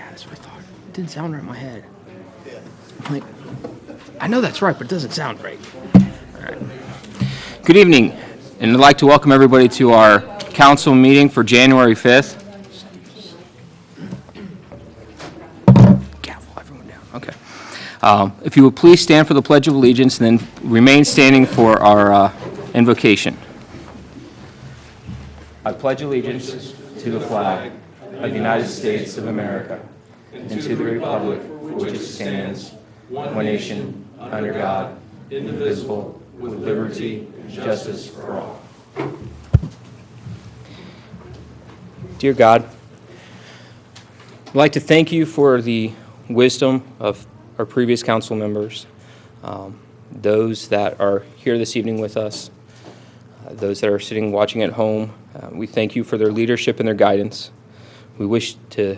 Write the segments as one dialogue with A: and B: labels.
A: that's what I thought. It didn't sound right in my head. I'm like, I know that's right, but it doesn't sound right. All right. Good evening, and I'd like to welcome everybody to our council meeting for January 5th. Gavel everyone down. Okay. If you would please stand for the Pledge of Allegiance and then remain standing for our invocation. I pledge allegiance to the flag of the United States of America and to the republic for which it stands, one nation, under God, indivisible, with liberty and justice for all. Dear God, I'd like to thank you for the wisdom of our previous council members, those that are here this evening with us, those that are sitting watching at home. We thank you for their leadership and their guidance. We wish to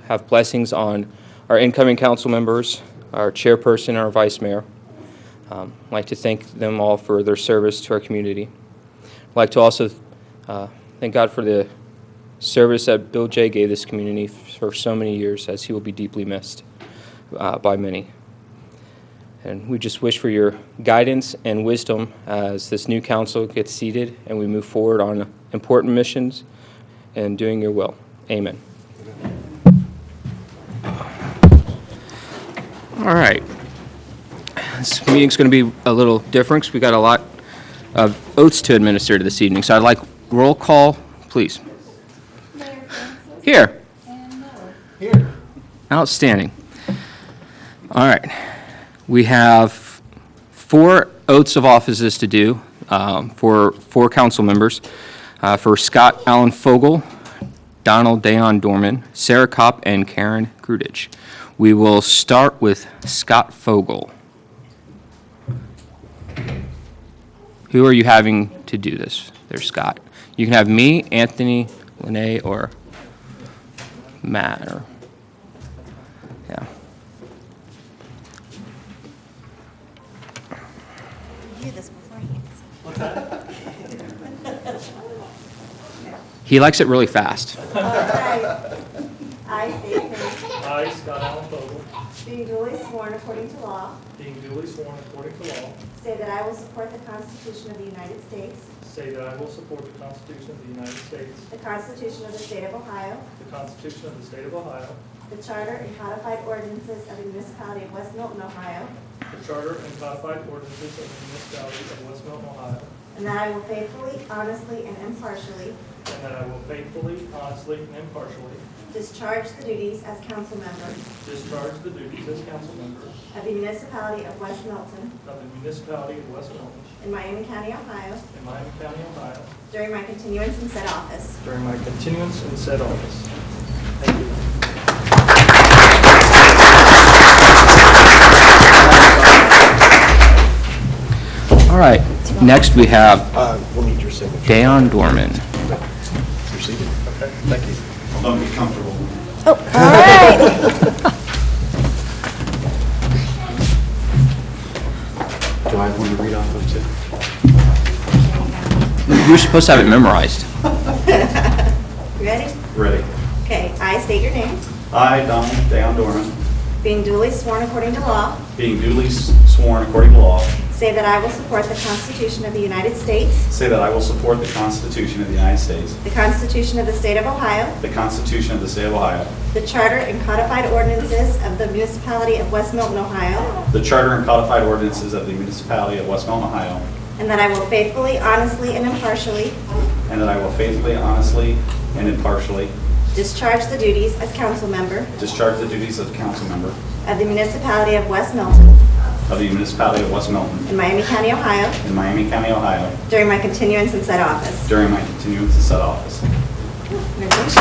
A: have blessings on our incoming council members, our chairperson, and our vice mayor. I'd like to thank them all for their service to our community. I'd like to also thank God for the service that Bill J. gave this community for so many years, as he will be deeply missed by many. And we just wish for your guidance and wisdom as this new council gets seated and we move forward on important missions and doing your will. Amen. All right. This meeting's going to be a little different because we got a lot of oaths to administer this evening. So I'd like roll call, please. Here. Here. Outstanding. All right. We have 4 oaths of offices to do for 4 council members. For Scott Allen Fogel, Donald Dayon Dorman, Sarah Kopp, and Karen Grudich. We will start with Scott Fogel. Who are you having to do this? There's Scott. You can have me, Anthony, Lene, or Matt. Yeah.
B: Do this beforehand. What's that?
A: He likes it really fast.
B: I state your name.
C: I, Scott Allen Fogel,
B: Being duly sworn according to law,
C: being duly sworn according to law,
B: say that I will support the Constitution of the United States,
C: say that I will support the Constitution of the United States,
B: the Constitution of the State of Ohio,
C: the Constitution of the State of Ohio,
B: the Charter and codified ordinances of the Municipality of West Milton, Ohio,
C: the Charter and codified ordinances of the Municipality of West Milton, Ohio,
B: and that I will faithfully, honestly, and impartially
C: and that I will faithfully, honestly, and impartially
B: discharge the duties as council member
C: discharge the duties as council member
B: of the Municipality of West Milton
C: of the Municipality of West Milton
B: in Miami County, Ohio,
C: in Miami County, Ohio,
B: during my continuance in said office.
C: during my continuance in said office. Thank you.
A: All right. Next we have
D: We'll need your signature.
A: Dayon Dorman.
D: You're seated.
C: Okay, thank you.
D: Don't be comfortable.
B: Oh, all right.
D: Do I have one to read off of too?
A: You're supposed to have it memorized.
B: You ready?
D: Ready.
B: Okay, I state your name.
D: I, Donald Dayon Dorman,
B: Being duly sworn according to law,
D: being duly sworn according to law,
B: say that I will support the Constitution of the United States,
D: say that I will support the Constitution of the United States,
B: the Constitution of the State of Ohio,
D: the Constitution of the State of Ohio,
B: the Charter and codified ordinances of the Municipality of West Milton, Ohio,
D: the Charter and codified ordinances of the Municipality of West Milton, Ohio,
B: and that I will faithfully, honestly, and impartially
D: and that I will faithfully, honestly, and impartially
B: discharge the duties as council member
D: discharge the duties of council member
B: of the Municipality of West Milton
D: of the Municipality of West Milton
B: in Miami County, Ohio,
D: in Miami County, Ohio,
B: during my continuance in said office.
D: during my continuance in said office.
B: Congratulations.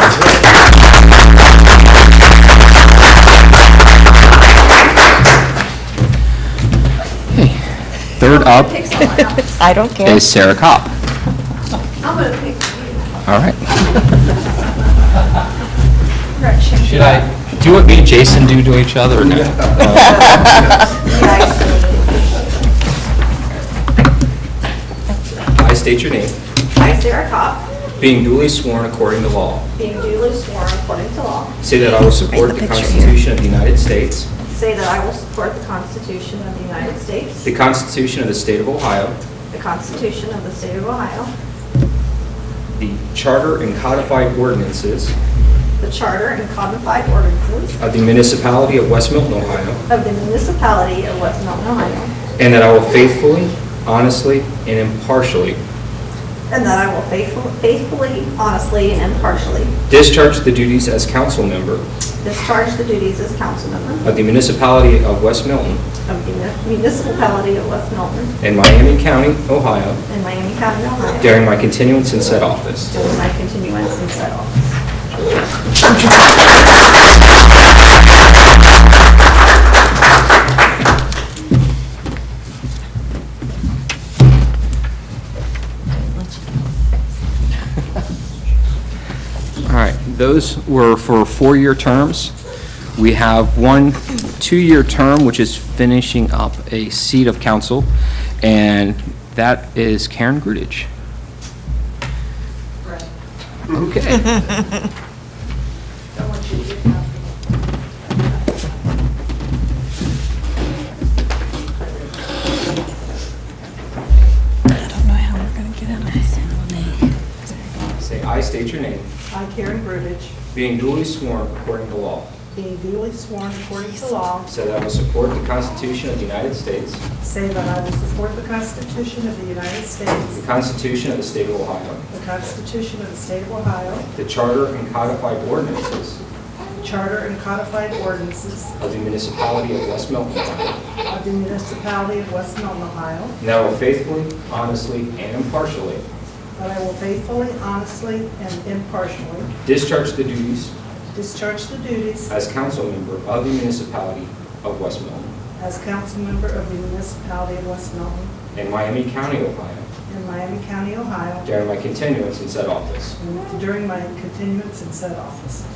A: Third up
B: I don't care.
A: is Sarah Kopp.
B: I'm going to pick you.
A: All right. Should I do what me and Jason do to each other? Or no? I state your name.
B: I, Sarah Kopp,
A: being duly sworn according to law,
B: being duly sworn according to law,
A: say that I will support the Constitution of the United States,
B: say that I will support the Constitution of the United States,
A: the Constitution of the State of Ohio,
B: the Constitution of the State of Ohio,
A: the Charter and codified ordinances
B: the Charter and codified ordinances
A: of the Municipality of West Milton, Ohio,
B: of the Municipality of West Milton, Ohio,
A: and that I will faithfully, honestly, and impartially
B: and that I will faithfully, honestly, and impartially
A: discharge the duties as council member
B: discharge the duties as council member
A: of the Municipality of West Milton
B: of the Municipality of West Milton
A: in Miami County, Ohio,
B: in Miami County, Ohio,
A: during my continuance in said office.
B: during my continuance in said office.
A: All right, those were for 4-year terms. We have one 2-year term, which is finishing up a seat of council, and that is Karen Grudich. Okay.
E: I don't know how we're going to get out of this.
A: Say, I state your name,
F: I, Karen Brudich,
A: being duly sworn according to law,
F: being duly sworn according to law,
A: so that I will support the Constitution of the United States,
F: say that I will support the Constitution of the United
A: the
F: States,
A: Constitution of the State of Ohio,
F: the Constitution of the State of Ohio,
A: the Charter and codified ordinances
F: the Charter and codified ordinances
A: of the Municipality of West Milton, Ohio,
F: of the Municipality of West Milton, Ohio,
A: and that I will faithfully, honestly, and impartially
F: that I will faithfully, honestly, and impartially
A: discharge the duties
F: discharge the duties
A: as council member of the Municipality of West Milton
F: as council member of the Municipality of West Milton
A: in Miami County, Ohio,
F: in Miami County, Ohio,
A: during my continuance in said office.
F: and during my continuance in said office.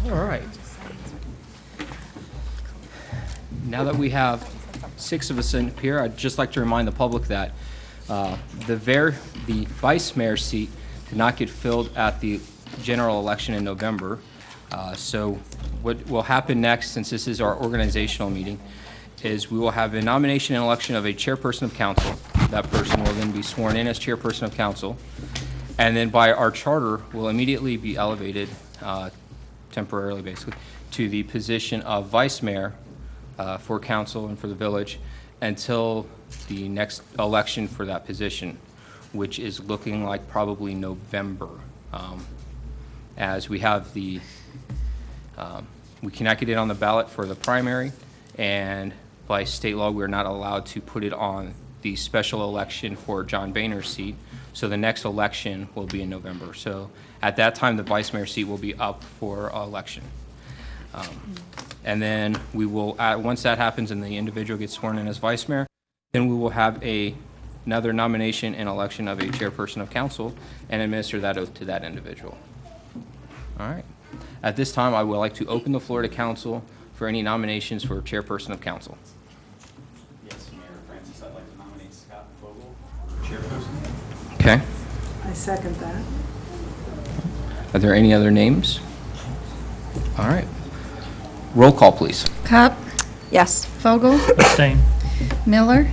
A: All right. Now that we have 6 of us in here, I'd just like to remind the public that the vice mayor seat did not get filled at the general election in November. So what will happen next, since this is our organizational meeting, is we will have a nomination and election of a chairperson of council. That person will then be sworn in as chairperson of council. And then by our charter, will immediately be elevated, temporarily basically, to the position of vice mayor for council and for the village until the next election for that position, which is looking like probably November. As we have we cannot get it on the ballot for the primary, and by state law, we're not allowed to put it on the special election for John Boehner's seat. So the next election will be in November. So at that time, the vice mayor seat will be up for election. And then we will, once that happens and the individual gets sworn in as vice mayor, then we will have another nomination and election of a chairperson of council and administer that oath to that individual. All right. At this time, I would like to open the floor to council for any nominations for chairperson of council.
D: Yes, Mayor Francis, I'd like to nominate Scott Vogel for chairperson.
A: Okay.
F: I second that.
A: Are there any other names? All right. Roll call, please.
E: Cobb,
B: Yes.
E: Fogel,
C: Abstain.
E: Miller,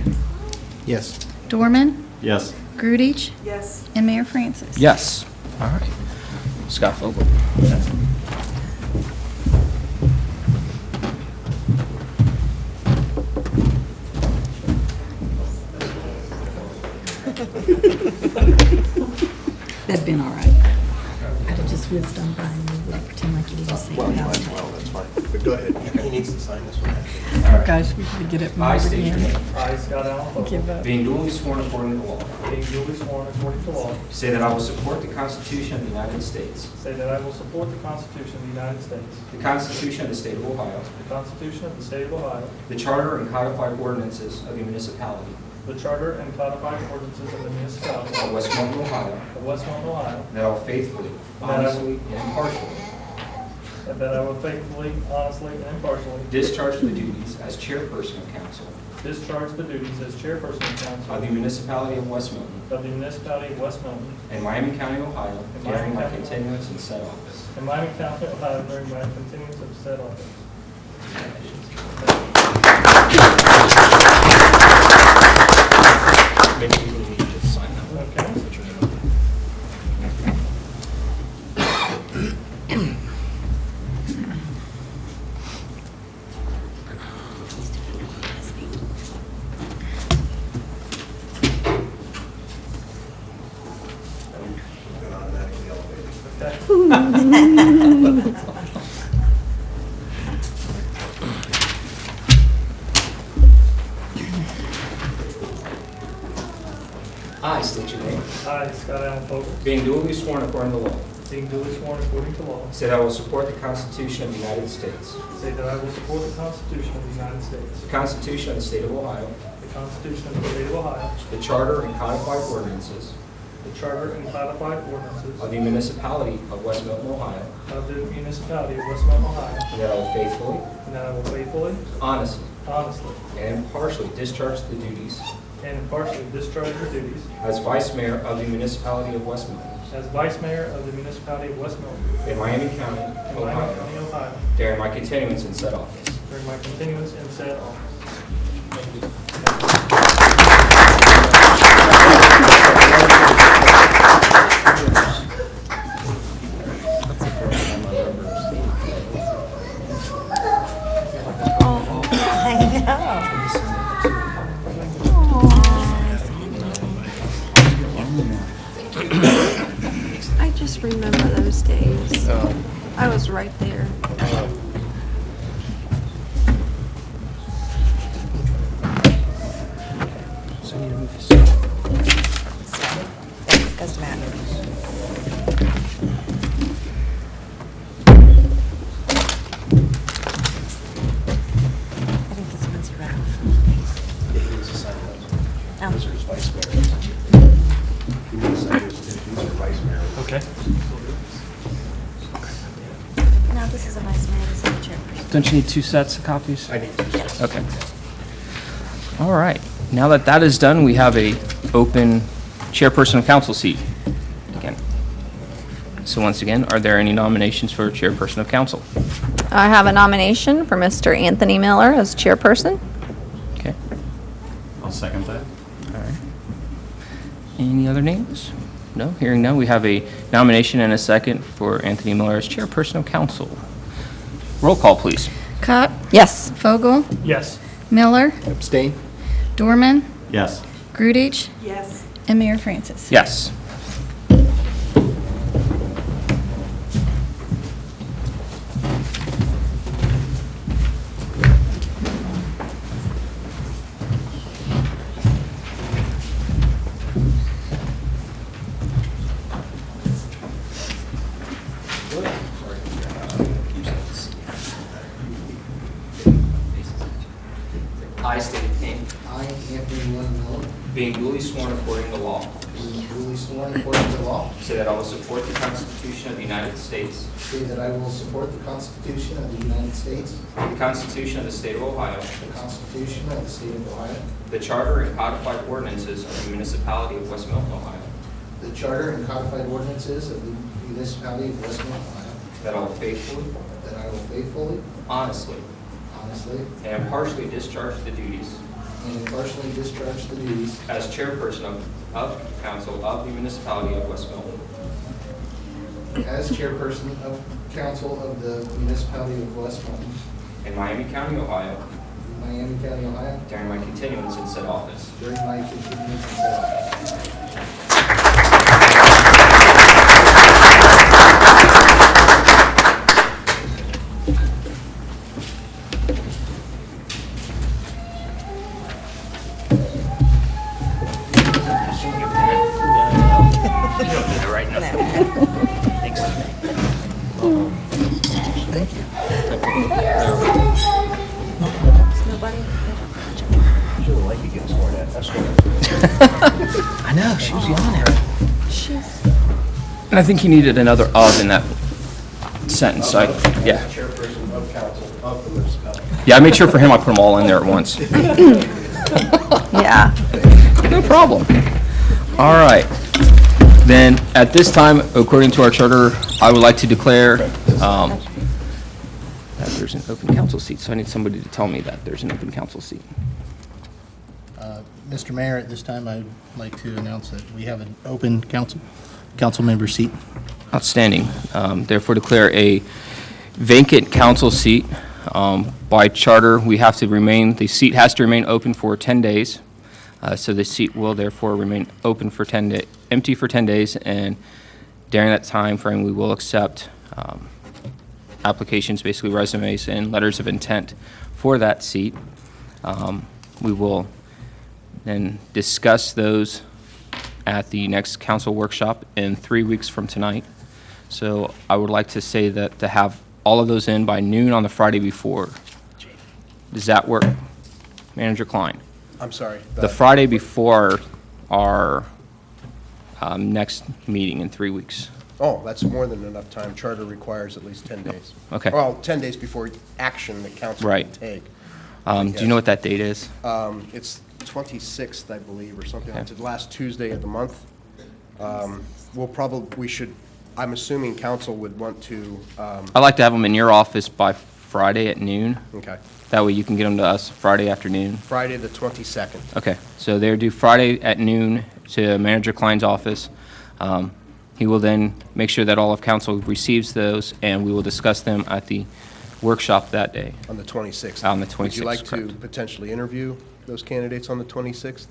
G: Yes.
E: Dorman,
D: Yes.
E: Grudich,
F: Yes.
E: and Mayor Francis.
A: Yes. All right. Scott Fogel.
E: That'd been all right. I'd have just whizzed on by and we'd like pretend like you didn't say
G: Well,
E: that.
G: that's fine. But go ahead. He needs to sign this one.
E: Guys, we gotta get it
A: I
E: moved
A: state your
E: again.
A: name.
C: I, Scott Allen Vogel,
E: Give up.
A: Being duly sworn according to law,
C: being duly sworn according to law,
A: say that I will support the Constitution of the United States,
C: say that I will support the Constitution of the United States,
A: the Constitution of the State of Ohio,
C: the Constitution of the State of Ohio,
A: the Charter and codified ordinances of the Municipality
C: the Charter and codified ordinances of the Municipality
A: of West Milton, Ohio,
C: of West Milton, Ohio,
A: and that I will faithfully, honestly, and impartially
C: and that I will faithfully, honestly, and impartially
A: discharge the duties as chairperson of council
C: discharge the duties as chairperson of council
A: of the municipality of West Milton
C: of the municipality of West Milton
A: in Miami County, Ohio,
C: In
A: during
C: Miami
A: my
C: County.
A: continuance in said office.
C: in Miami County, Ohio, during my continuance of said office.
A: Maybe you need to just sign that one.
C: Okay.
G: Been automatically elevated.
C: Okay.
A: I state your name.
C: I, Scott Allen Fogel,
A: Being duly sworn according to law,
C: being duly sworn according to law,
A: say that I will support the Constitution of the United States,
C: say that I will support the Constitution of the United States,
A: the Constitution of the State of Ohio,
C: the Constitution of the State of Ohio,
A: the Charter and codified ordinances
C: the Charter and codified ordinances
A: of the municipality of West Milton, Ohio,
C: of the municipality of West Milton, Ohio,
A: and that I will faithfully,
C: and that I will faithfully,
A: honestly,
C: honestly,
A: and impartially discharge the duties
C: and impartially discharge the duties
A: as Vice Mayor of the municipality of West Milton
C: as Vice Mayor of the municipality of West Milton
A: in Miami County,
C: in Miami
A: Ohio,
C: County, Ohio,
A: during my continuance in said office.
C: during my continuance in said office. Thank you.
H: I just remember those days. I was right there.
B: Goes to Matt. I think this one's around.
G: Yeah, he needs to sign those.
B: Oh.
G: Those are his vice mayor. He needs to sign those. These are vice mayor.
C: Okay.
B: No, this is a vice mayor, this is a chairperson.
A: Don't you need two sets of copies?
G: I need to.
A: Okay. All right. Now that that is done, we have a open chairperson of council seat again. So once again, are there any nominations for chairperson of council?
H: I have a nomination for Mr. Anthony Miller as chairperson.
A: Okay.
D: I'll second that.
A: All right. Any other names? No? Hearing none, we have a nomination and a second for Anthony Miller as chairperson of council. Roll call, please.
E: Cott,
H: Yes.
E: Fogel,
C: Yes.
E: Miller,
G: Abstain?
E: Dorman,
D: Yes.
E: Grudich,
B: Yes.
E: and Mayor Francis.
A: Yes. I state your name.
I: I, Anthony Miller,
A: Being duly sworn according to law,
I: being duly sworn according to law,
A: say that I will support the Constitution of the United States,
I: say that I will support the Constitution of the United States,
A: the Constitution of the State of Ohio,
I: the Constitution of the State of Ohio,
A: the Charter and codified ordinances of the municipality of West Milton, Ohio,
I: the Charter and codified ordinances of the municipality of West Milton, Ohio,
A: that I will faithfully,
I: that I will faithfully,
A: honestly,
I: honestly,
A: and impartially discharge the duties
I: and impartially discharge the duties
A: as chairperson of council of the municipality of West Milton
I: as chairperson of council of the municipality of West Milton,
A: in Miami County, Ohio,
I: Miami County, Ohio,
A: during my continuance in said office.
I: during my continuance in said office.
G: She doesn't like you getting sworn at. That's what.
A: I know, she was yelling at me. And I think he needed another of in that sentence. Yeah.
G: Chairperson of council of the municipality.
A: Yeah, I made sure for him I put them all in there at once.
H: Yeah.
A: No problem. All right. Then, at this time, according to our charter, I would like to declare that there's an open council seat. So I need somebody to tell me that there's an open council seat.
I: Mr. Mayor, at this time, I'd like to announce that we have an open council member seat.
A: Outstanding. Therefore, declare a vacant council seat. By charter, the seat has to remain open for 10 days. So the seat will therefore remain open for empty for 10 days, and during that time frame, we will accept applications, basically resumes and letters of intent for that seat. We will then discuss those at the next council workshop in 3 weeks from tonight. So I would like to say that to have all of those in by noon on the Friday before. Does that work, Manager Klein?
G: I'm sorry.
A: The Friday before our next meeting in 3 weeks.
G: Oh, that's more than enough time. Charter requires at least 10 days.
A: Okay.
G: Well, 10 days before action that council
A: Right.
G: can take.
A: Do you know what that date is?
G: It's 26th, I believe, or something.
A: Okay.
G: It's the last Tuesday of the month. I'm assuming council would want to,
A: I'd like to have them in your office by Friday at noon.
G: okay,
A: That way you can get them to us Friday afternoon.
G: Friday the 22nd.
A: Okay, so they're due Friday at noon to Manager Klein's office. He will then make sure that all of council receives those, and we will discuss them at the workshop that day.
G: On the 26th.
A: On the
G: Would you
A: 26th,
G: like to
A: correct.
G: potentially interview those candidates on the 26th?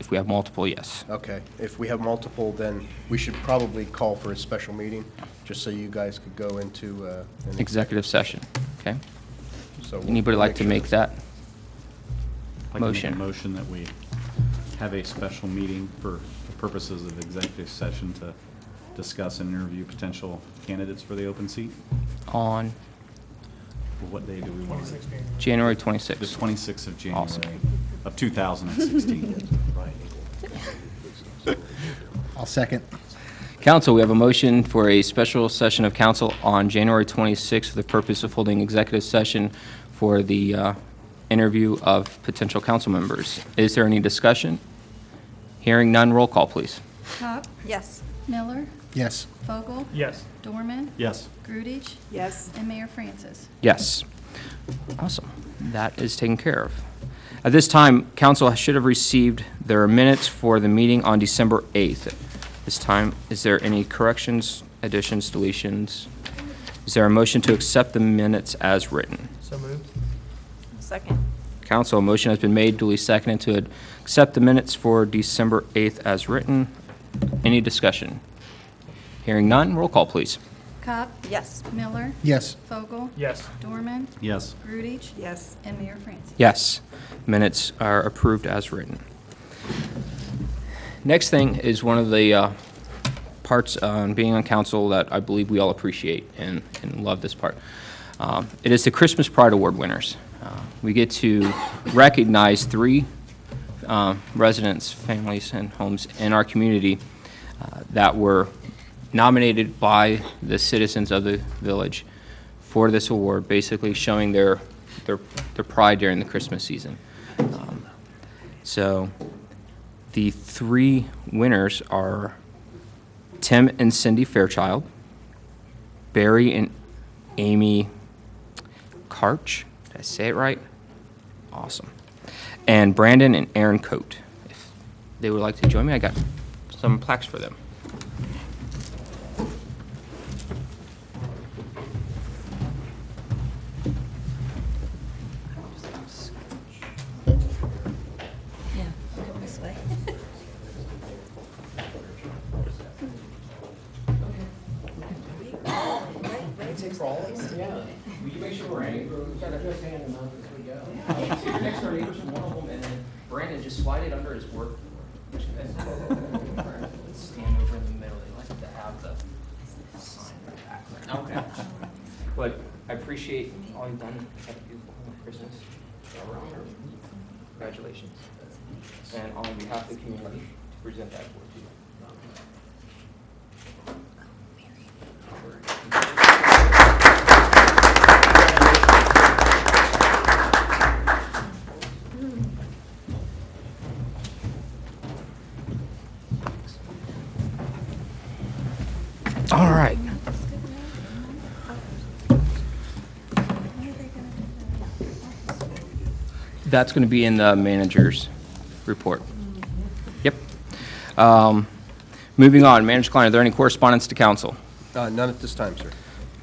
A: If we have multiple, yes.
G: Okay. If we have multiple, then we should probably call for a special meeting, just so you guys could go into an
A: Executive session, okay?
G: So we'll
A: Anybody like to
G: sure.
A: make that?
D: I'd like to make
A: Motion.
D: a motion that we have a special meeting for the purposes of executive session to discuss and interview potential candidates for the open seat.
A: On
D: Well, what day do we want?
C: 26
A: January
D: The
A: 26th.
D: 26th of January
A: Awesome.
D: of 2016.
I: I'll second.
A: Council, we have a motion for a special session of council on January 26th for the purpose of holding executive session for the interview of potential council members. Is there any discussion? Hearing none, roll call, please.
H: Cobb? Yes. Miller?
I: Yes.
H: Vogel?
C: Yes.
H: Dorman?
D: Yes.
H: Grudich?
F: Yes.
H: And Mayor Francis.
A: Yes. Awesome. That is taken care of. At this time, council should have received their minutes for the meeting on December 8th. This time, is there any corrections, additions, deletions? Is there a motion to accept the minutes as written?
C: So moved.
H: Second.
A: Council, a motion has been made, duly seconded, to accept the minutes for December 8th as written. Any discussion? Hearing none, roll call, please.
H: Cobb? Yes. Miller?
I: Yes.
H: Vogel?
C: Yes.
H: Dorman?
D: Yes.
H: Grudich? Yes. And Mayor Francis.
A: Yes, minutes are approved as written. Next thing is one of the parts on being on council that I believe we all appreciate and love this part. It is the Christmas Pride Award winners. We get to recognize 3 residents, families, and homes in our community that were nominated by the citizens of the village for this award, basically showing their pride during the Christmas season. So the 3 winners are Tim and Cindy Fairchild, Barry and Amy Karch. Did I say it right? Awesome. And Brandon and Aaron Coate. If they would like to join me, I got some plaques for them.
E: Yeah, go this way.
A: Will you make sure we're ready? We've got to just hand them out as we go. Next to our neighbors, one of them, and then Brandon, just slide it under his work. Let's stand over in the middle. They like to have the sign in the background. Okay. But I appreciate all you've done. Have a beautiful home Christmas. Congratulations. And on behalf of the community, to present that award to you. That's going to be in the manager's report. Yep. Moving on, Manager Klein, are there any correspondence to council?
G: None at this time, sir.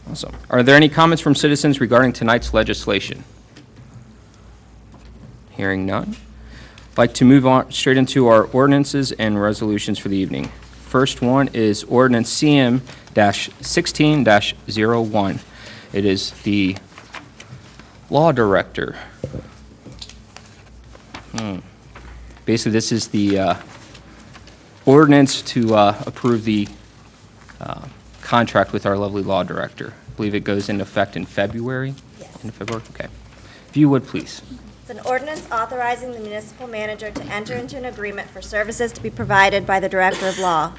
A: Awesome. Are there any comments from citizens regarding tonight's legislation? Hearing none. I'd like to move on straight into our ordinances and resolutions for the evening. First one is ordinance CM-16-01. It is the law director. Basically, this is the ordinance to approve the contract with our lovely law director. I believe it goes into effect in February?
B: Yes.
A: In February? Okay. If you would, please.
B: It's an ordinance authorizing the municipal manager to enter into an agreement for services to be provided by the Director of Law.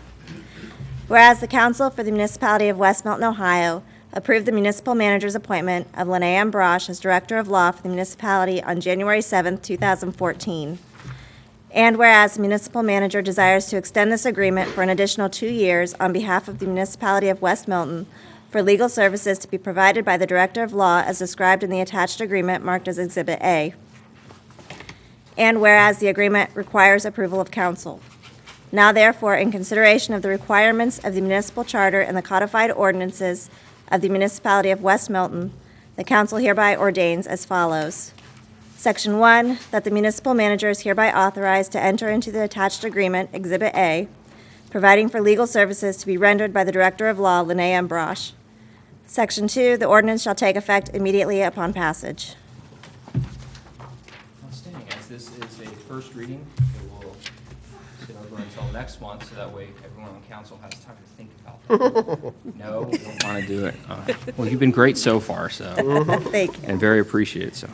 B: Whereas the Council for the Municipality of West Milton, Ohio, approved the municipal manager's appointment of Linnea Ambrosch as Director of Law for the municipality on January 7, 2014. And whereas the municipal manager desires to extend this agreement for an additional 2 years on behalf of the municipality of West Milton for legal services to be provided by the Director of Law as described in the attached agreement marked as Exhibit A. And whereas the agreement requires approval of council. Now therefore, in consideration of the requirements of the municipal charter and the codified ordinances of the municipality of West Milton, the council hereby ordains as follows. Section 1, that the municipal manager is hereby authorized to enter into the attached agreement, Exhibit A, providing for legal services to be rendered by the Director of Law, Linnea Ambrosch. Section 2, the ordinance shall take effect immediately upon passage.
A: Outstanding. As this is a first reading, it will sit over until next month, so that way everyone on council has time to think about that. No, we don't want to do it. Well, you've been great so far, so,
B: Thank you.
A: and very appreciated, so.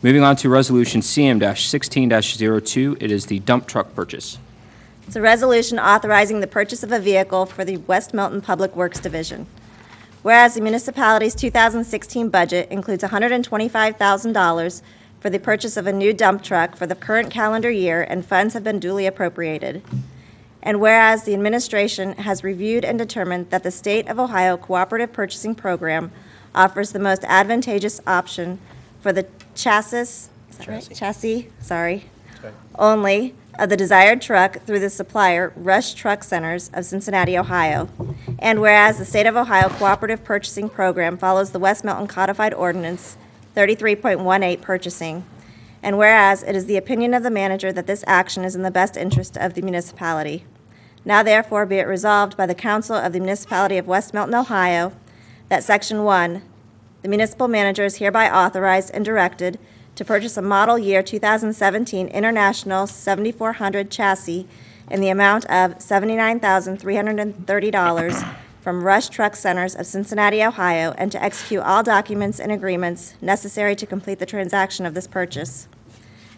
A: Moving on to Resolution CM-16-02, it is the dump truck purchase.
B: It's a resolution authorizing the purchase of a vehicle for the West Milton Public Works Division. Whereas the municipality's 2016 budget includes $125,000 for the purchase of a new dump truck for the current calendar year, and funds have been duly appropriated. And whereas the administration has reviewed and determined that the State of Ohio Cooperative Purchasing Program offers the most advantageous option for the chassis, is that right? Chassis, sorry,
G: Okay.
B: only of the desired truck through the supplier, Rush Truck Centers of Cincinnati, Ohio. And whereas the State of Ohio Cooperative Purchasing Program follows the West Milton Codified Ordinance 33.18 purchasing. And whereas it is the opinion of the manager that this action is in the best interest of the municipality. Now therefore be it resolved by the Council of the Municipality of West Milton, Ohio, that Section 1, the municipal manager is hereby authorized and directed to purchase a model year 2017 International 7400 chassis in the amount of $79,330 from Rush Truck Centers of Cincinnati, Ohio, and to execute all documents and agreements necessary to complete the transaction of this purchase.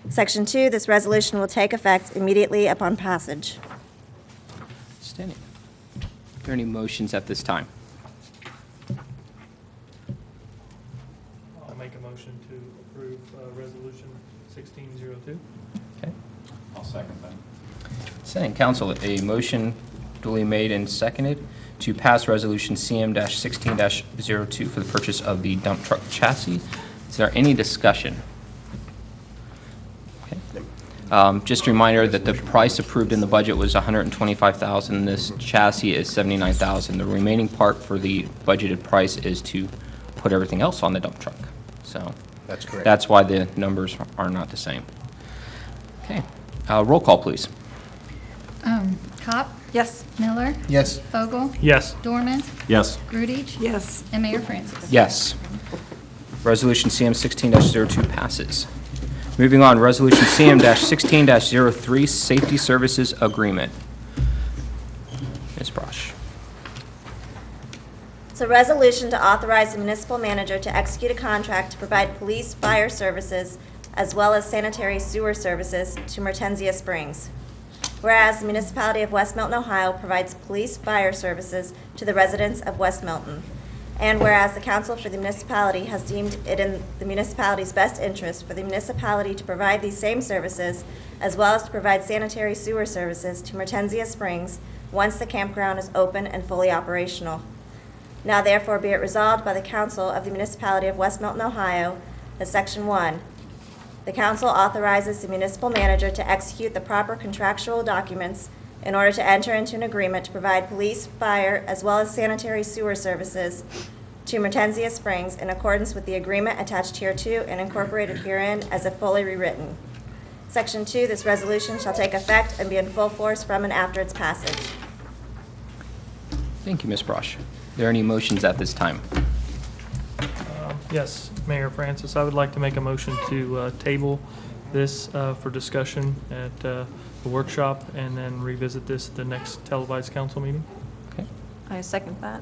B: Section 2, this resolution will take effect immediately upon passage.
A: Outstanding. Are there any motions at this time?
C: I'll make a motion to approve Resolution 1602.
A: Okay.
D: I'll second that.
A: Saying, council, a motion duly made and seconded to pass Resolution CM-16-02 for the purchase of the dump truck chassis. Is there any discussion? Okay. Just a reminder that the price approved in the budget was $125,000. This chassis is $79,000. The remaining part for the budgeted price is to put everything else on the dump truck. So
G: That's correct.
A: that's why the numbers are not the same. Okay. Roll call, please.
J: Cop?
H: Yes.
J: Miller?
G: Yes.
J: Vogel?
C: Yes.
J: Dorman?
D: Yes.
J: Grudich?
H: Yes.
J: And Mayor Francis.
A: Yes. Resolution CM-16-02 passes. Moving on, Resolution CM-16-03, Safety Services Agreement. Ms. Brosh.
B: It's a resolution to authorize the municipal manager to execute a contract to provide police fire services as well as sanitary sewer services to Mertenzia Springs. Whereas the municipality of West Milton, Ohio provides police fire services to the residents of West Milton. And whereas the council for the municipality has deemed it in the municipality's best interest for the municipality to provide these same services as well as to provide sanitary sewer services to Mertenzia Springs once the campground is open and fully operational. Now therefore be it resolved by the council of the municipality of West Milton, Ohio, that Section 1, The council authorizes the municipal manager to execute the proper contractual documents in order to enter into an agreement to provide police, fire, as well as sanitary sewer services to Mertensia Springs in accordance with the agreement attached hereto and incorporated herein as if fully rewritten. Section 2, this resolution shall take effect and be in full force from and after its passage.
A: Thank you, Ms. Brosh. Are there any motions at this time?
C: Yes, Mayor Francis, I would like to make a motion to table this for discussion at the workshop and then revisit this at the next televised council meeting.
A: Okay.
H: I second that.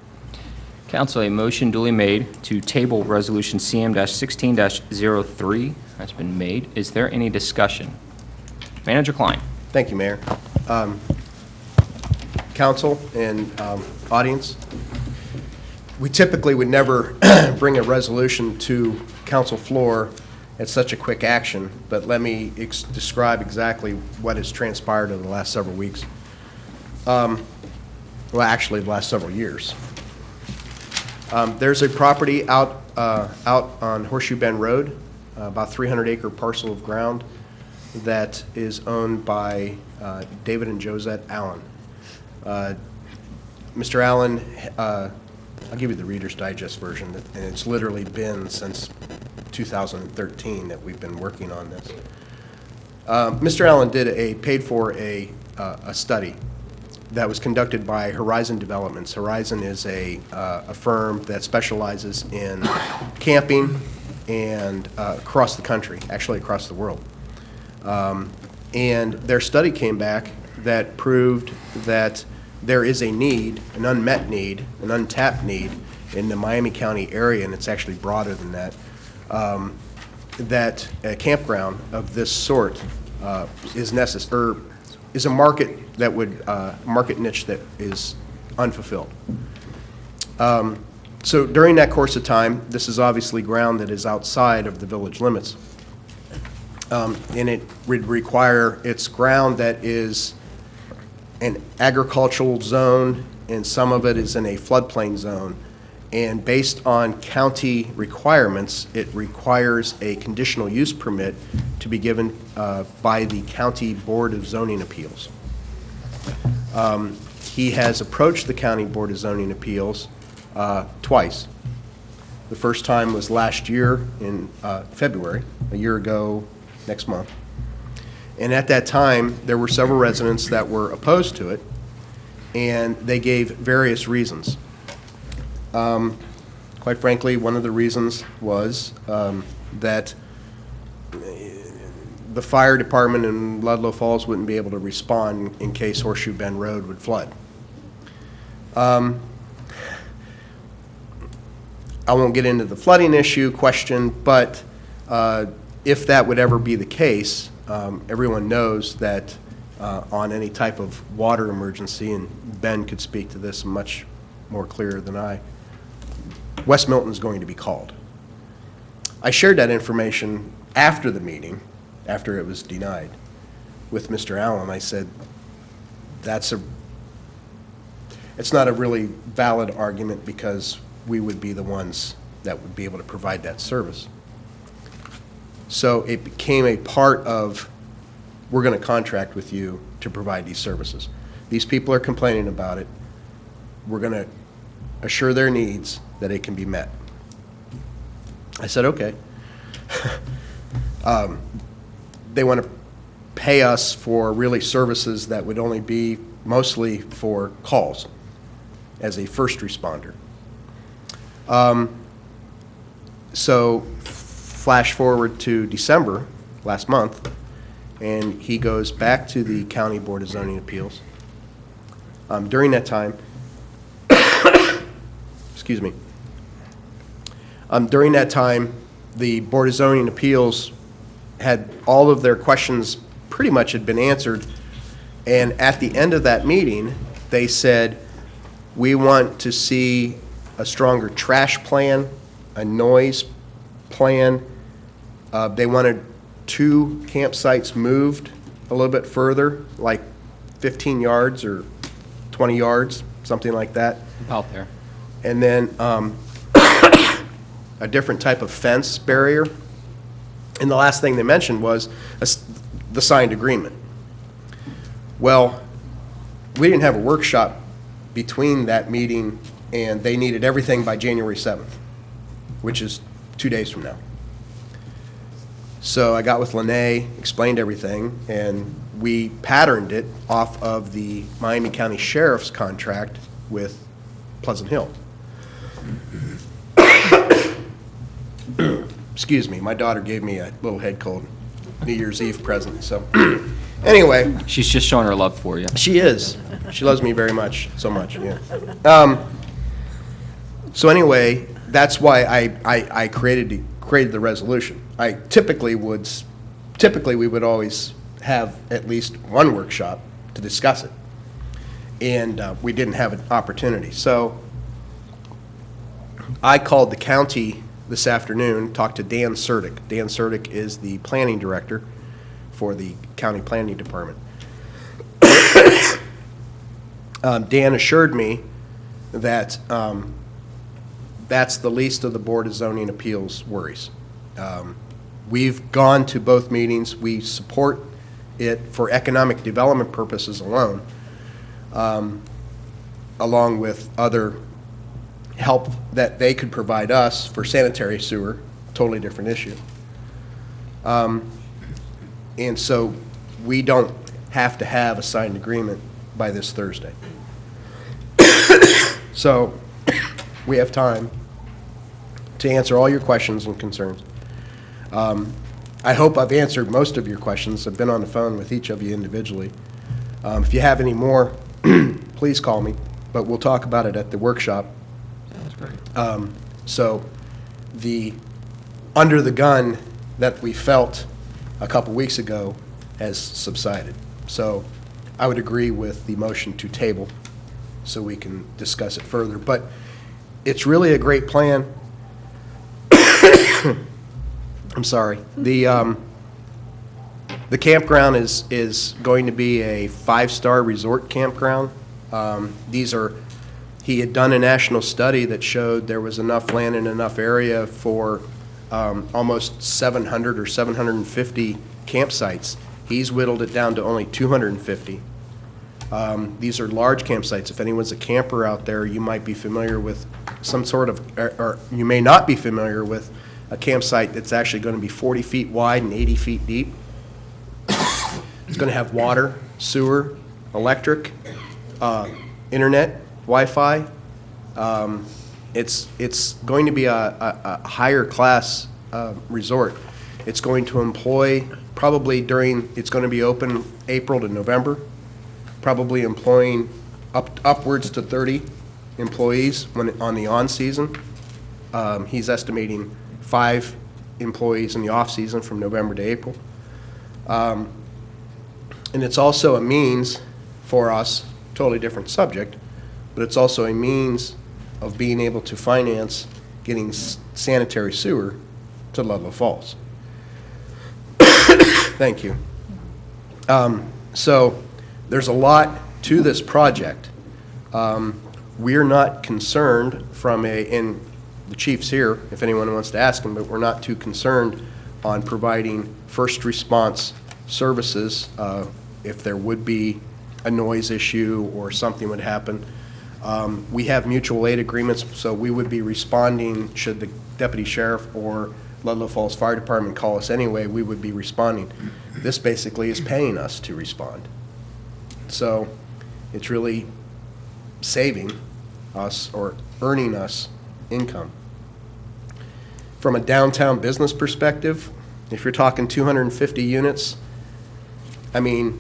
A: Council, a motion duly made to table Resolution CM-16-03 has been made. Is there any discussion? Manager Klein.
G: Thank you, Mayor. Council and audience, we typically would never bring a resolution to council floor at such a quick action, but let me describe exactly what has transpired in the last several weeks. Well, actually, the last several years. There's a property out on Horseshoe Bend Road, about 300-acre parcel of ground that is owned by David and Josette Allen. Mr. Allen, I'll give you the Reader's Digest version, and it's literally been since 2013 that we've been working on this. Mr. Allen paid for a study that was conducted by Horizon Developments. Horizon is a firm that specializes in camping and across the country, actually across the world. And their study came back that proved that there is a need, an unmet need, an untapped need in the Miami County area, and it's actually broader than that, that a campground of this sort is necessary, or is a market that would, market niche that is unfulfilled. So during that course of time, this is obviously ground that is outside of the village limits. And it would require, it's ground that is an agricultural zone, and some of it is in a floodplain zone. And based on county requirements, it requires a conditional use permit to be given by the County Board of Zoning Appeals. He has approached the County Board of Zoning Appeals twice. The first time was last year in February, a year ago next month. And at that time, there were several residents that were opposed to it, and they gave various reasons. Quite frankly, one of the reasons was that the fire department in Ludlow Falls wouldn't be able to respond in case Horseshoe Bend Road would flood. I won't get into the flooding issue question, but if that would ever be the case, everyone knows that on any type of water emergency, and Ben could speak to this much more clearer than I, West Milton is going to be called. I shared that information after the meeting, after it was denied, with Mr. Allen. I said, it's not a really valid argument because we would be the ones that would be able to provide that service. So it became a part of, we're going to contract with you to provide these services. These people are complaining about it. We're going to assure their needs that it can be met. I said, okay. They want to pay us for really services that would only be mostly for calls as a first responder. So flash forward to December last month, and he goes back to the County Board of Zoning Appeals. During that time, excuse me, during that time, the Board of Zoning Appeals had all of their questions pretty much had been answered, and at the end of that meeting, they said, we want to see a stronger trash plan, a noise plan. They wanted 2 campsites moved a little bit further, like 15 yards or 20 yards, something like that.
A: Out there.
G: And then a different type of fence barrier And the last thing they mentioned was the signed agreement. Well, we didn't have a workshop between that meeting, and they needed everything by January 7th, which is 2 days from now. So I got with Lene, explained everything, and we patterned it off of the Miami County Sheriff's contract with Pleasant Hill. Excuse me, my daughter gave me a little head cold, New Year's Eve present, so. Anyway.
A: She's just showing her love for you.
G: She is. She loves me very much, so much, yeah. So anyway, that's why I created the resolution. Typically we would always have at least one workshop to discuss it. And we didn't have an opportunity. So I called the county this afternoon, talked to Dan Surdick. Dan Surdick is the planning director for the county planning department. Dan assured me that that's the least of the Board of Zoning Appeals worries. We've gone to both meetings. We support it for economic development purposes alone, along with other help that they could provide us for sanitary sewer, totally different issue. And so we don't have to have a signed agreement by this Thursday. So we have time to answer all your questions and concerns. I hope I've answered most of your questions. I've been on the phone with each of you individually. If you have any more, please call me, but we'll talk about it at the workshop.
C: Sounds great.
G: So the under the gun that we felt a couple weeks ago has subsided. So I would agree with the motion to table so we can discuss it further. But it's really a great plan. I'm sorry. The campground is going to be a 5-star resort campground. He had done a national study that showed there was enough land and enough area for almost 700 or 750 campsites. He's whittled it down to only 250. These are large campsites. If anyone's a camper out there, you might be familiar with some sort of, or you may not be familiar with a campsite that's actually going to be 40 feet wide and 80 feet deep. It's going to have water, sewer, electric, internet, Wi-Fi. It's going to be a higher class resort. It's going to employ probably it's going to be open April to November, probably employing upwards to 30 employees on the on-season. He's estimating 5 employees in the off-season from November to April. And it's also a means for us, totally different subject, but it's also a means of being able to finance getting sanitary sewer to Ludlow Falls. Thank you. So there's a lot to this project. We're not concerned and the chief's here if anyone wants to ask him, but we're not too concerned on providing first response services if there would be a noise issue or something would happen. We have mutual aid agreements, so we would be responding should the deputy sheriff or Ludlow Falls Fire Department call us anyway, we would be responding. This basically is paying us to respond. So it's really saving us or earning us income. From a downtown business perspective, if you're talking 250 units, I mean,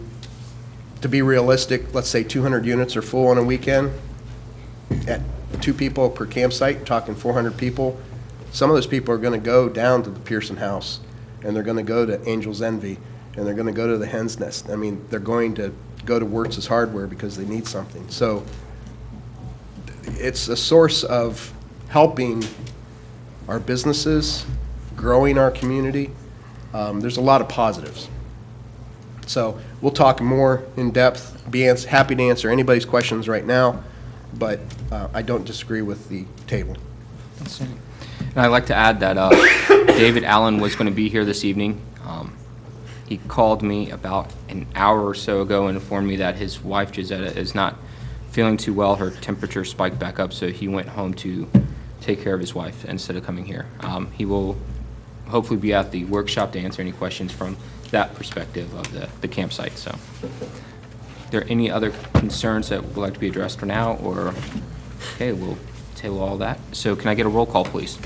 G: to be realistic, let's say 200 units are full on a weekend at 2 people per campsite, talking 400 people. Some of those people are going to go down to the Pearson House, and they're going to go to Angel's Envy, and they're going to go to the Hen's Nest. I mean, they're going to go to Wirtz's Hardware because they need something. So it's a source of helping our businesses, growing our community. There's a lot of positives. So we'll talk more in depth. Happy to answer anybody's questions right now, but I don't disagree with the table.
A: And I'd like to add that David Allen was going to be here this evening. He called me about an hour or so ago and informed me that his wife, Gisetta, is not feeling too well. Her temperature spiked back up, so he went home to take care of his wife instead of coming here. He will hopefully be at the workshop to answer any questions from that perspective of the campsite. So, are there any other concerns that would like to be addressed for now, or okay, we'll table all that. So, can I get a roll call, please?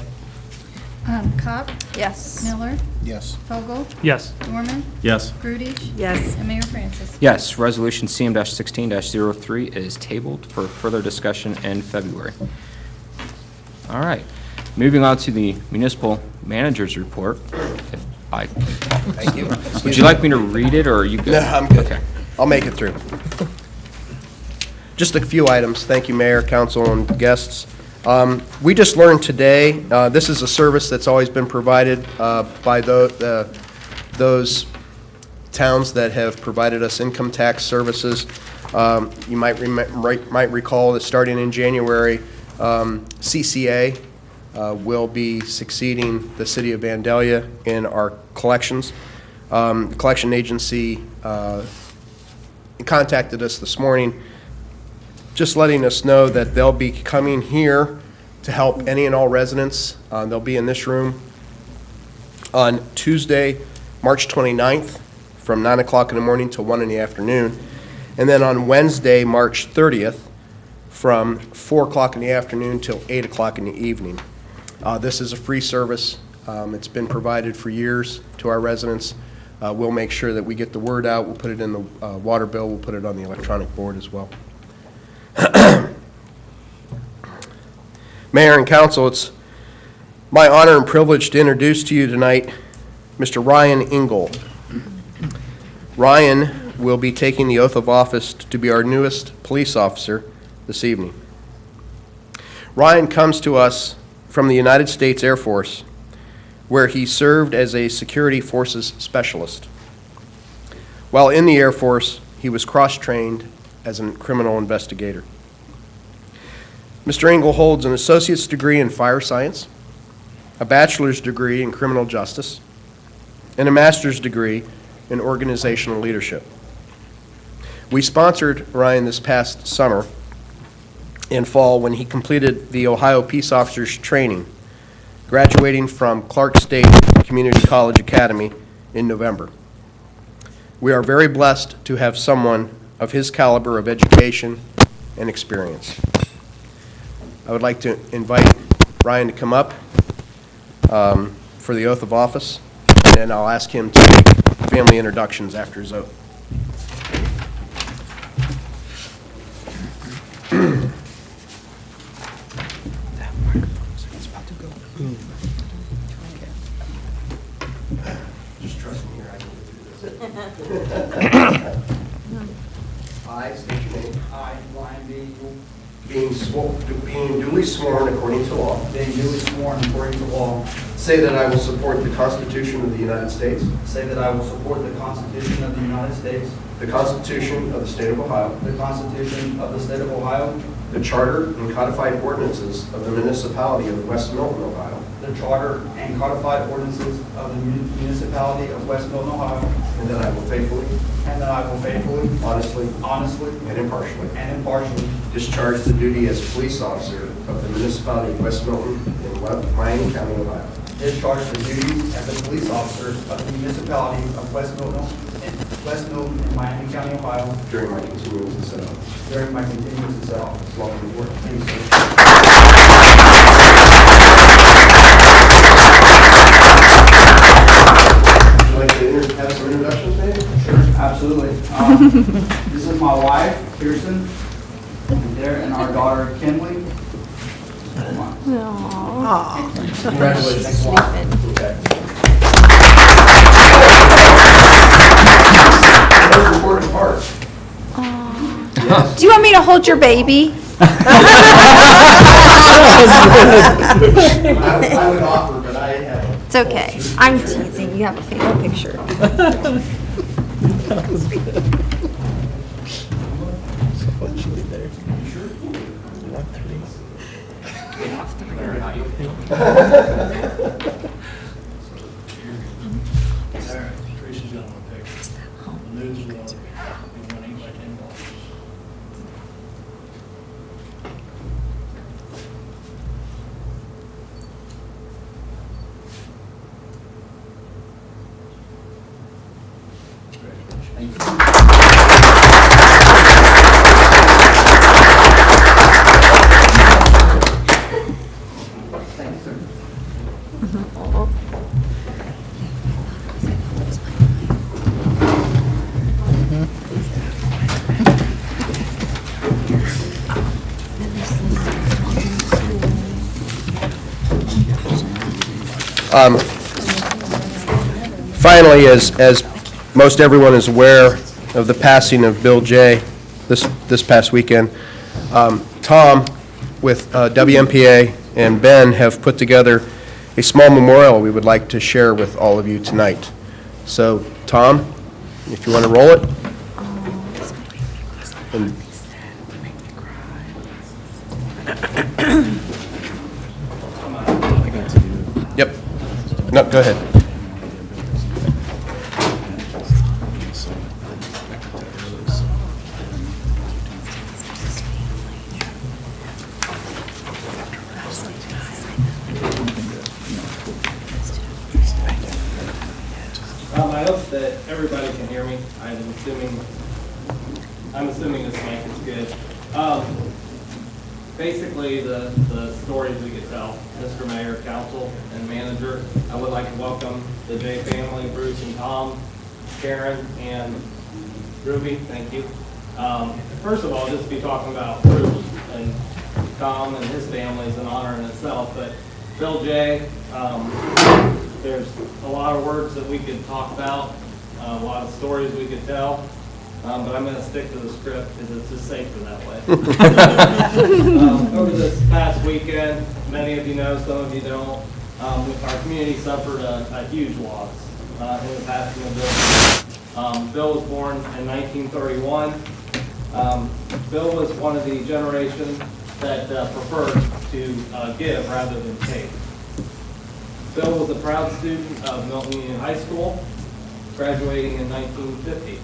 J: Cop?
H: Yes.
J: Miller?
I: Yes.
J: Vogel?
C: Yes.
J: Dorman?
D: Yes.
J: Grudich?
E: Yes.
J: And Mayor Francis?
A: Yes, Resolution CM-16-03 is tabled for further discussion in February. All right, moving on to the municipal manager's report.
G: Thank you.
A: Would you like me to read it, or are you good?
G: No, I'm good.
A: Okay.
G: I'll make it through. Just a few items. Thank you, Mayor, Council, and guests. We just learned today, this is a service that's always been provided by those towns that have provided us income tax services. You might recall that starting in January, CCA will be succeeding the city of Vandalia in our collections. The collection agency contacted us this morning, just letting us know that they'll be coming here to help any and all residents. They'll be in this room on Tuesday, March 29th, from 9 o'clock in the morning till 1 in the afternoon. And then on Wednesday, March 30th, from 4 o'clock in the afternoon till 8 o'clock in the evening. This is a free service. It's been provided for years to our residents. We'll make sure that we get the word out. We'll put it in the water bill. We'll put it on the electronic board as well. Mayor and Council, it's my honor and privilege to introduce to you tonight Mr. Ryan Engel. Ryan will be taking the oath of office to be our newest police officer this evening. Ryan comes to us from the United States Air Force, where he served as a security forces specialist. While in the Air Force, he was cross-trained as a criminal investigator. Mr. Engel holds an associate's degree in fire science, a bachelor's degree in criminal justice, and a master's degree in organizational leadership. We sponsored Ryan this past summer and fall when he completed the Ohio Peace Officers Training, graduating from Clark State Community College Academy in November. We are very blessed to have someone of his caliber of education and experience. I would like to invite Ryan to come up for the oath of office, and then I'll ask him to make family introductions after his oath. Just trust me here, I can get through this. I state your name.
K: I, Ryan B. Engel,
G: Being duly sworn according to law,
K: being duly sworn according to law,
G: say that I will support the Constitution of the United States,
K: say that I will support the Constitution of the United States,
G: the Constitution of the State of Ohio,
K: the Constitution of the State of Ohio,
G: the Charter and codified ordinances of the municipality of West Milton, Ohio,
K: the Charter and codified ordinances of the municipality of West Milton, Ohio,
G: and that I will faithfully,
K: and that I will faithfully,
G: honestly, and impartially
K: impartially
G: discharge the duty as police officer of the municipality of West Milton in Miami County, Ohio.
K: discharge the duties as a police officer of the municipality of West Milton in Miami County, Ohio,
G: During my continuance in said office.
K: during my continuance in said office.
G: Welcome aboard.
K: Thank you, sir.
G: Would you like to have some introductions, maybe?
K: Sure, absolutely. This is my wife, Kirsten, and there, and our daughter, Kinley.
G: Congratulations.
K: Thanks a lot.
G: Okay. Most important part. Yes.
H: Do you want me to hold your baby?
G: I would offer, but I have.
H: It's okay. I'm teasing. You have a family picture.
C: Teresa's got one picture. The news will be running like $10.
G: Finally, as most everyone is aware of the passing of Bill J. this past weekend, Tom with WMPA and Ben have put together a small memorial we would like to share with all of you tonight. So, Tom, if you want to roll it. And yep. No, go ahead.
A: I hope that everybody can hear me. I'm assuming this mic is good. Basically, the stories we could tell, Mr. Mayor, Council, and Manager, I would like to welcome the J family, Bruce and Tom, Karen, and Ruby, thank you. First of all, just to be talking about Bruce and Tom and his family is an honor in itself, but Bill J., there's a lot of words that we could talk about, a lot of stories we could tell, but I'm going to stick to the script because it's just safer that way. Over this past weekend, many of you know, some of you don't, our community suffered a huge loss in the passing of Bill. Bill was born in 1931. Bill was one of the generation that preferred to give rather than take. Bill was a proud student of Milton Union High School, graduating in 1950.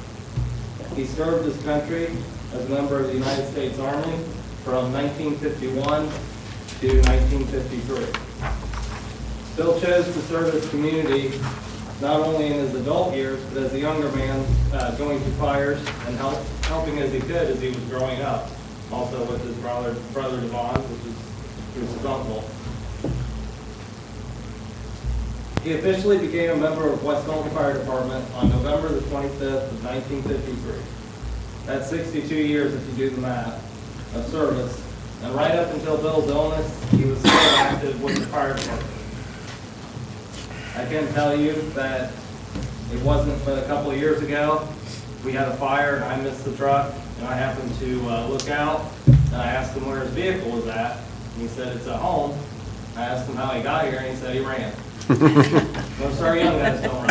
A: He served his country as a member of the United States Army from 1951 to 1953. Bill chose to serve his community not only in his adult years, but as a younger man, going to fires and helping as he could as he was growing up. Also with his brother Devon, which is his uncle. He officially became a member of West Milton Fire Department on November the 25th of 1953. That's 62 years if you do the math of service. And right up until Bill's illness, he was still active with the fire department. I can tell you that it wasn't but a couple of years ago, we had a fire and I missed the truck and I happened to look out and I asked him where his vehicle was at. And he said it's at home. I asked him how he got here and he said he ran. Most of our young guys don't run.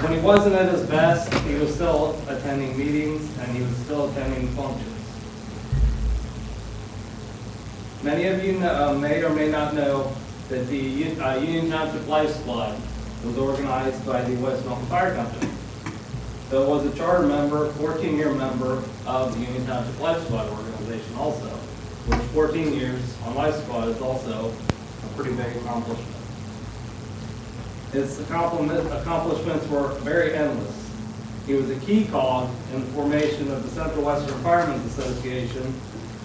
A: When he wasn't at his best, he was still attending meetings and he was still attending functions. Many of you may or may not know that the Union Township Life Squad was organized by the West Milton Fire Company. Bill was a charter member, 14-year member of the Union Township Life Squad organization also, which 14 years on Life Squad is also a pretty big accomplishment. His accomplishments were very endless. He was a key cog in the formation of the Central Western Firemen's Association,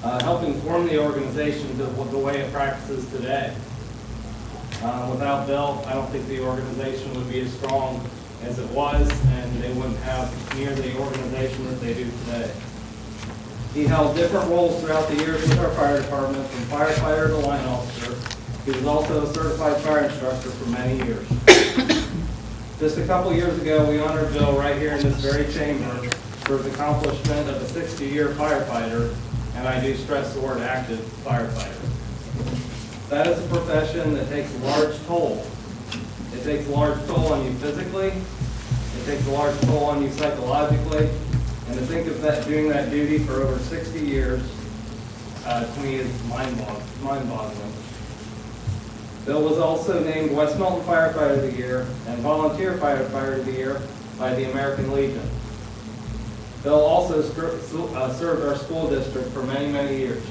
A: helping form the organization to the way it practices today. Without Bill, I don't think the organization would be as strong as it was, and they wouldn't have near the organization that they do today. He held different roles throughout the years with our fire department, from firefighter to line officer. He was also a certified fire instructor for many years. Just a couple years ago, we honored Bill right here in this very chamber for his accomplishment of a 60-year firefighter, and I do stress the word active firefighter. That is a profession that takes a large toll. It takes a large toll on you physically, it takes a large toll on you psychologically, and to think of that doing that duty for over 60 years
L: to me is mind-boggling. Bill was also named West Milton Firefighter of the Year and Volunteer Firefighter of the Year by the American Legion. Bill also served our school district for many, many years.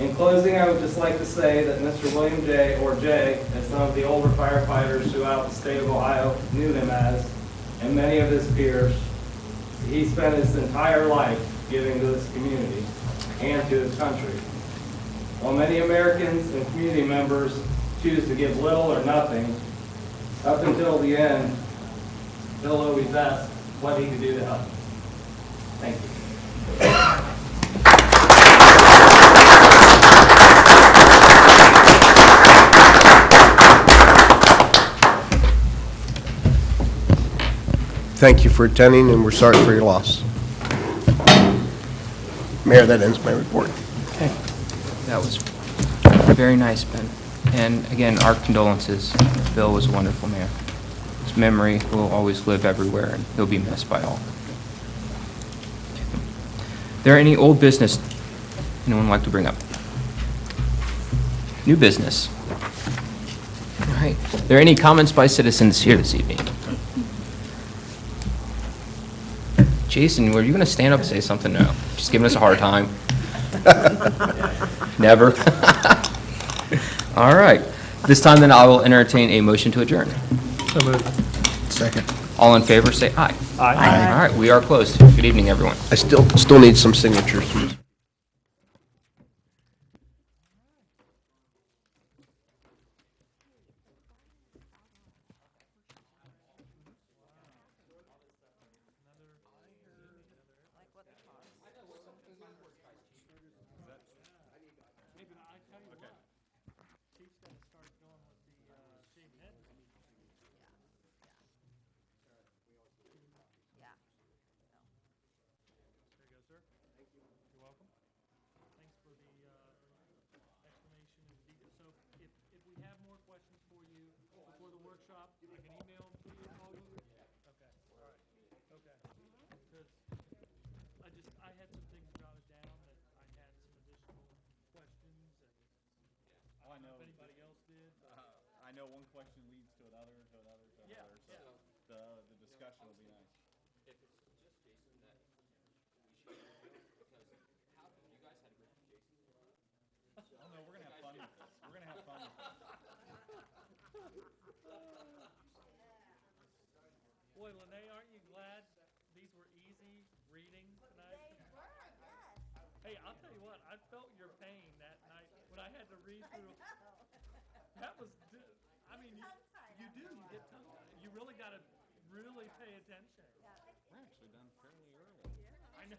L: In closing, I would just like to say that Mr. William J., or Jay, as some of the older firefighters throughout the state of Ohio knew him as, and many of his peers, he spent his entire life giving to this community and to his country. While many Americans and community members choose to give little or nothing, up until the end, Bill always asked what he could do to help. Thank you.
G: Thank you for attending, and we're sorry for your loss. Mayor, that ends my report.
A: Okay. That was very nice, Ben. And again, our condolences. Bill was a wonderful man. His memory will always live everywhere, and he'll be missed by all. There any old business anyone would like to bring up? New business? All right. Are there any comments by citizens here this evening? Jason, were you going to stand up and say something? No. Just giving us a hard time. Never. All right. This time, then, I will entertain a motion to adjourn.
C: So moved.
G: Second.
A: All in favor, say aye.
C: Aye.
A: All right. We are closed. Good evening, everyone.
G: I still need some signatures.
D: I know one question leads to another, so the discussion will be nice. If it's just Jason that we should, because how you guys had a group of Jasons? Oh no, we're gonna have fun with this. We're gonna have fun with this.
C: Boy, Lene, aren't you glad these were easy reading tonight? They were, yes. Hey, I'll tell you what, I felt your pain that night when I had to read through. That was, I mean, you do, you get tongue-tied. You really got to really pay attention.
D: We're actually done fairly early.
C: I know.